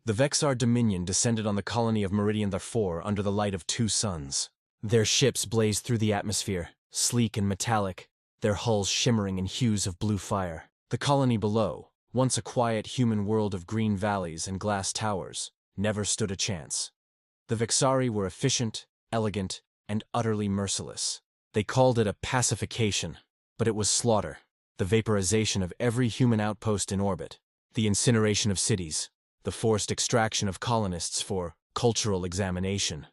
The Vexar Dominion descended on the colony of Meridian IV under the light of two suns. Their ships blazed through the atmosphere, sleek and metallic, their hulls shimmering in hues of blue fire. The colony below, once a quiet human world of green valleys and glass towers, never stood a chance. The Vexari were efficient, elegant, and utterly merciless. They called it a pacification, but it was slaughter, the vaporization of every human outpost in orbit, the incineration of cities, the forced extraction of colonists for cultural examination.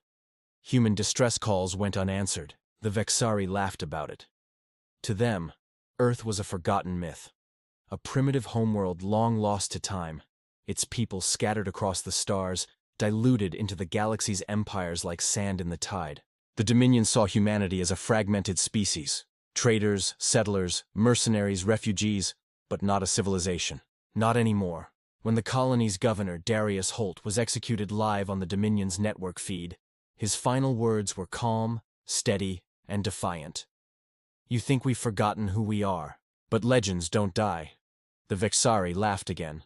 Human distress calls went unanswered. The Vexari laughed about it. To them, Earth was a forgotten myth, a primitive homeworld long lost to time, its people scattered across the stars, diluted into the galaxy's empires like sand in the tide. The Dominion saw humanity as a fragmented species, traders, settlers, mercenaries, refugees, but not a civilization. Not anymore. When the colony's governor, Darius Holt, was executed live on the Dominion's network feed, his final words were calm, steady, and defiant. "You think we've forgotten who we are, but legends don't die." The Vexari laughed again,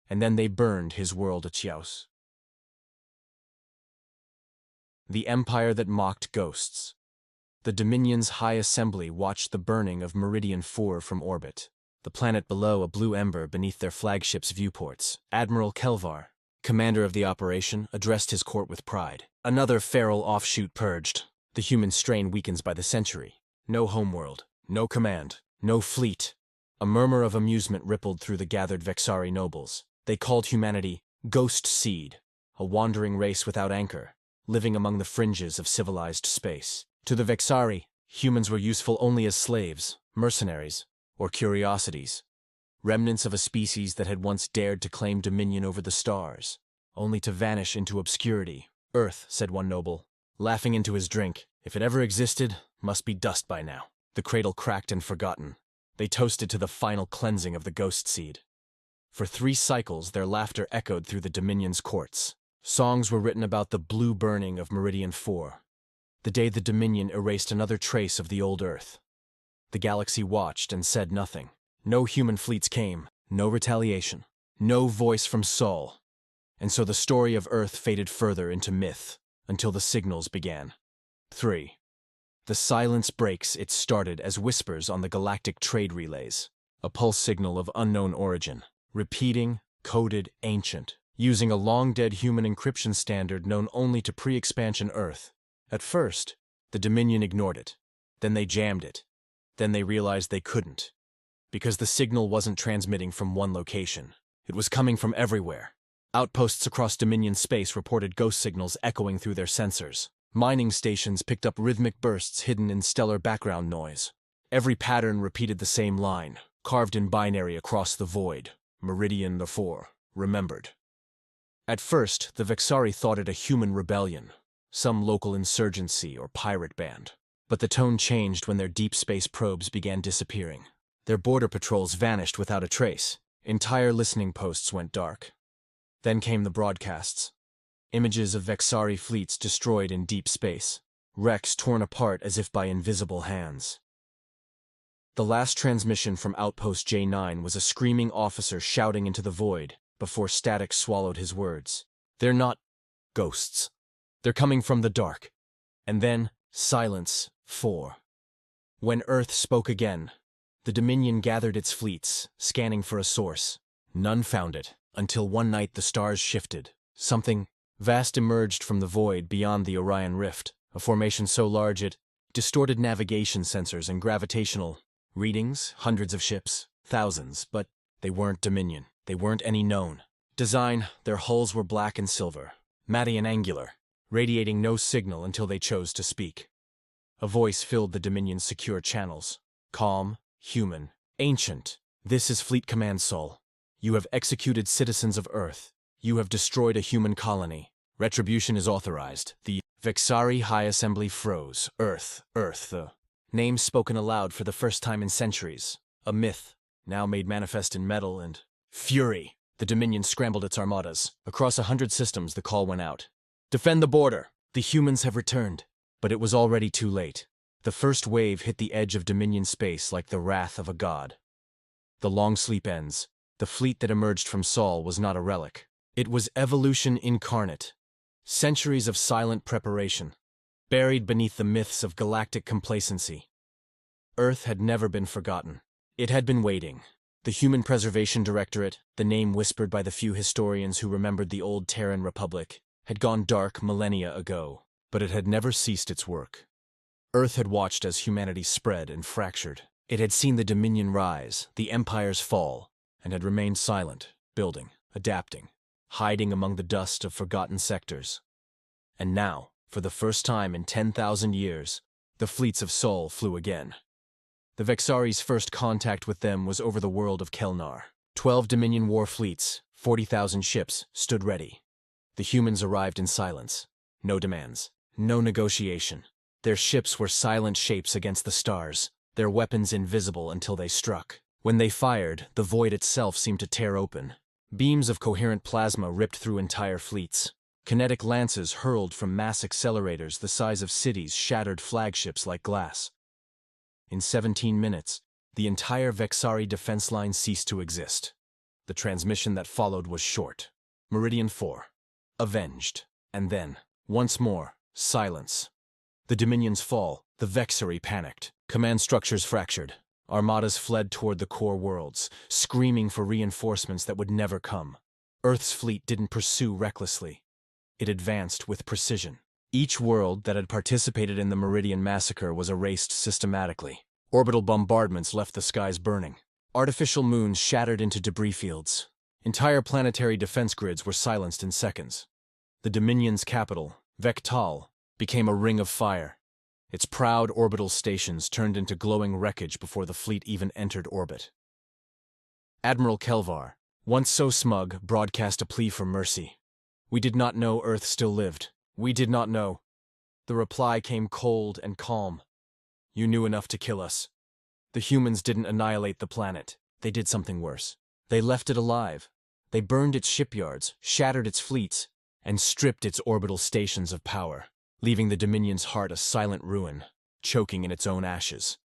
and then they burned his world a chaos. The Empire that mocked ghosts. The Dominion's High Assembly watched the burning of Meridian IV from orbit, the planet below a blue ember beneath their flagship's viewports. Admiral Kelvar, commander of the operation, addressed his court with pride. Another feral offshoot purged. The human strain weakens by the century. No homeworld, no command, no fleet. A murmur of amusement rippled through the gathered Vexari nobles. They called humanity ghost seed, a wandering race without anchor, living among the fringes of civilized space. To the Vexari, humans were useful only as slaves, mercenaries, or curiosities, remnants of a species that had once dared to claim dominion over the stars, only to vanish into obscurity. "Earth," said one noble, laughing into his drink, "if it ever existed, must be dust by now." The cradle cracked and forgotten. They toasted to the final cleansing of the ghost seed. For 3 cycles, their laughter echoed through the Dominion's courts. Songs were written about the blue burning of Meridian IV, the day the Dominion erased another trace of the old Earth. The galaxy watched and said nothing. No human fleets came, no retaliation, no voice from Sol. And so the story of Earth faded further into myth, until the signals began. 3. The silence breaks. It started as whispers on the galactic trade relays, a pulse signal of unknown origin, repeating, coded, ancient, using a long-dead human encryption standard known only to pre-expansion Earth. At first, the Dominion ignored it. Then they jammed it. Then they realized they couldn't, because the signal wasn't transmitting from one location. It was coming from everywhere. Outposts across Dominion space reported ghost signals echoing through their sensors. Mining stations picked up rhythmic bursts hidden in stellar background noise. Every pattern repeated the same line, carved in binary across the void. Meridian IV, remembered. At first, the Vexari thought it a human rebellion, some local insurgency or pirate band. But the tone changed when their deep space probes began disappearing. Their border patrols vanished without a trace. Entire listening posts went dark. Then came the broadcasts. Images of Vexari fleets destroyed in deep space, wrecks torn apart as if by invisible hands. The last transmission from Outpost J9 was a screaming officer shouting into the void before static swallowed his words. "They're not ghosts. They're coming from the dark." And then, silence. 4. When Earth spoke again, the Dominion gathered its fleets, scanning for a source. None found it, until one night the stars shifted. Something vast emerged from the void beyond the Orion Rift, a formation so large it distorted navigation sensors and gravitational readings, hundreds of ships, thousands, but they weren't Dominion. They weren't any known. Design, their hulls were black and silver, matty and angular, radiating no signal until they chose to speak. A voice filled the Dominion's secure channels. Calm, human, ancient. "This is Fleet Command Sol. You have executed citizens of Earth. You have destroyed a human colony. Retribution is authorized." The Vexari High Assembly froze. Earth, the name spoken aloud for the first time in centuries. A myth, now made manifest in metal and fury. The Dominion scrambled its armadas. Across 100 systems, the call went out. "Defend the border! The humans have returned." But it was already too late. The first wave hit the edge of Dominion space like the wrath of a god. The long sleep ends. The fleet that emerged from Sol was not a relic. It was evolution incarnate. Centuries of silent preparation, buried beneath the myths of galactic complacency. Earth had never been forgotten. It had been waiting. The Human Preservation Directorate, the name whispered by the few historians who remembered the old Terran Republic, had gone dark millennia ago, but it had never ceased its work. Earth had watched as humanity spread and fractured. It had seen the Dominion rise, the empires fall, and had remained silent, building, adapting, hiding among the dust of forgotten sectors. And now, for the first time in 10,000 years, the fleets of Sol flew again. The Vexari's first contact with them was over the world of Kelnar. 12 Dominion war fleets, 40,000 ships, stood ready. The humans arrived in silence. No demands. No negotiation. Their ships were silent shapes against the stars, their weapons invisible until they struck. When they fired, the void itself seemed to tear open. Beams of coherent plasma ripped through entire fleets. Kinetic lances hurled from mass accelerators the size of cities shattered flagships like glass. In 17 minutes, the entire Vexari defense line ceased to exist. The transmission that followed was short. Meridian 4. Avenged. And then, once more, silence. The Dominions fall. The Vexari panicked. Command structures fractured. Armadas fled toward the core worlds, screaming for reinforcements that would never come. Earth's fleet didn't pursue recklessly. It advanced with precision. Each world that had participated in the Meridian massacre was erased systematically. Orbital bombardments left the skies burning. Artificial moons shattered into debris fields. Entire planetary defense grids were silenced in seconds. The Dominion's capital, Vectal, became a ring of fire. Its proud orbital stations turned into glowing wreckage before the fleet even entered orbit. Admiral Kelvar, once so smug, broadcast a plea for mercy. "We did not know Earth still lived. We did not know." The reply came cold and calm. "You knew enough to kill us." The humans didn't annihilate the planet. They did something worse. They left it alive. They burned its shipyards, shattered its fleets, and stripped its orbital stations of power, leaving the Dominion's heart a silent ruin, choking in its own ashes.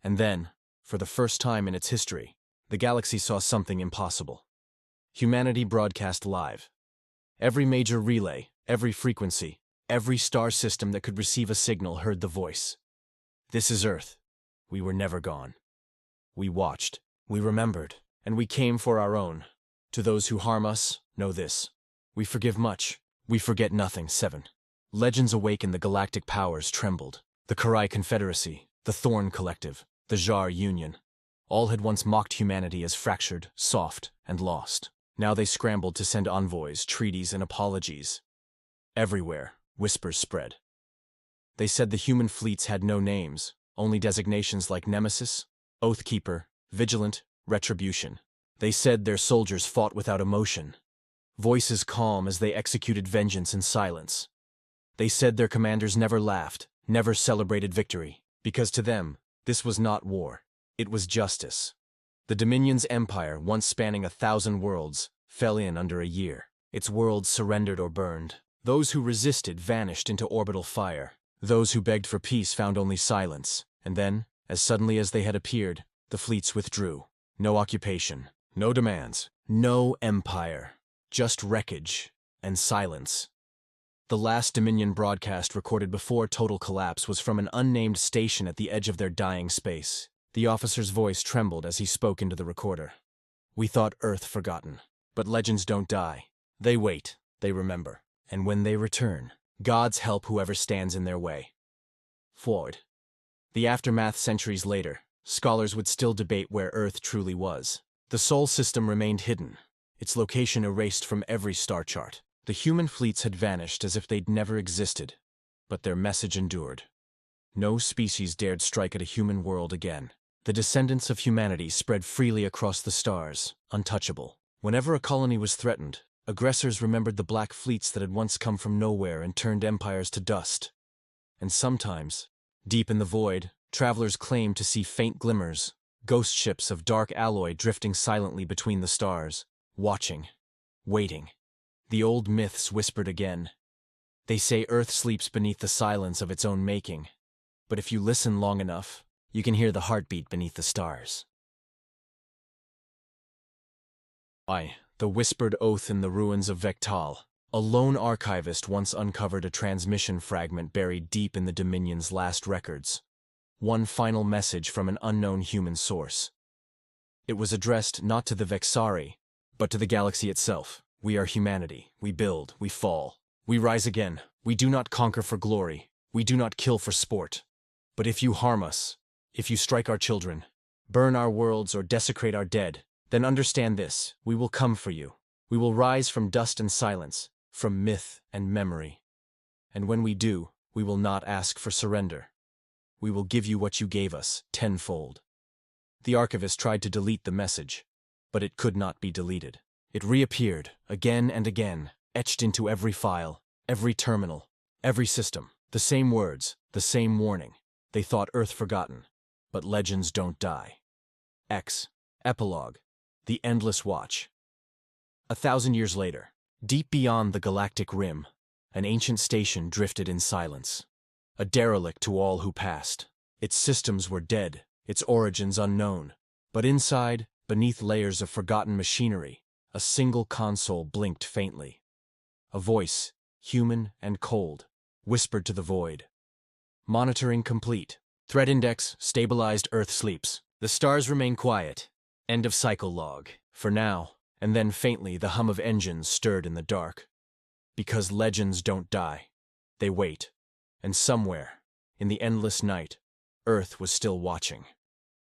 And then, for the first time in its history, the galaxy saw something impossible. Humanity broadcast live. Every major relay, every frequency, every star system that could receive a signal heard the voice. "This is Earth. We were never gone. We watched, we remembered, and we came for our own. To those who harm us, know this. We forgive much. We forget nothing." 7. Legends awakened. The galactic powers trembled. The Karai Confederacy, the Thorn Collective, the Jar Union. All had once mocked humanity as fractured, soft, and lost. Now they scrambled to send envoys, treaties, and apologies. Everywhere, whispers spread. They said the human fleets had no names, only designations like Nemesis, Oathkeeper, Vigilant, Retribution. They said their soldiers fought without emotion, voices calm as they executed vengeance in silence. They said their commanders never laughed, never celebrated victory, because to them, this was not war, it was justice. The Dominion's empire, once spanning 1,000 worlds, fell in under a year. Its worlds surrendered or burned. Those who resisted vanished into orbital fire. Those who begged for peace found only silence. And then, as suddenly as they had appeared, the fleets withdrew. No occupation, no demands, no empire. Just wreckage and silence. The last Dominion broadcast recorded before total collapse was from an unnamed station at the edge of their dying space. The officer's voice trembled as he spoke into the recorder. "We thought Earth forgotten. But legends don't die. They wait, they remember. And when they return, gods help whoever stands in their way." Forward. The aftermath centuries later, scholars would still debate where Earth truly was. The Sol system remained hidden, its location erased from every star chart. The human fleets had vanished as if they'd never existed. But their message endured. No species dared strike at a human world again. The descendants of humanity spread freely across the stars, untouchable. Whenever a colony was threatened, aggressors remembered the black fleets that had once come from nowhere and turned empires to dust. And sometimes, deep in the void, travelers claimed to see faint glimmers, ghost ships of dark alloy drifting silently between the stars, watching, waiting. The old myths whispered again. They say Earth sleeps beneath the silence of its own making. But if you listen long enough, you can hear the heartbeat beneath the stars. Why? The whispered oath in the ruins of Vectal. A lone archivist once uncovered a transmission fragment buried deep in the Dominion's last records. One final message from an unknown human source. It was addressed not to the Vexari, but to the galaxy itself. We are humanity. We build, we fall. We rise again. We do not conquer for glory. We do not kill for sport. But if you harm us, if you strike our children, burn our worlds or desecrate our dead, then understand this: we will come for you. We will rise from dust and silence, from myth and memory. And when we do, we will not ask for surrender. We will give you what you gave us, tenfold. The archivist tried to delete the message, but it could not be deleted. It reappeared, again and again, etched into every file, every terminal, every system. The same words, the same warning. They thought Earth forgotten, but legends don't die. X. Epilogue. The Endless Watch. 1,000 years later, deep beyond the galactic rim, an ancient station drifted in silence. A derelict to all who passed. Its systems were dead, its origins unknown. But inside, beneath layers of forgotten machinery, a single console blinked faintly. A voice, human and cold, whispered to the void. Monitoring complete. Threat index stabilized. Earth sleeps. The stars remain quiet. End of cycle log. For now. And then faintly the hum of engines stirred in the dark. Because legends don't die. They wait. And somewhere, in the endless night, Earth was still watching.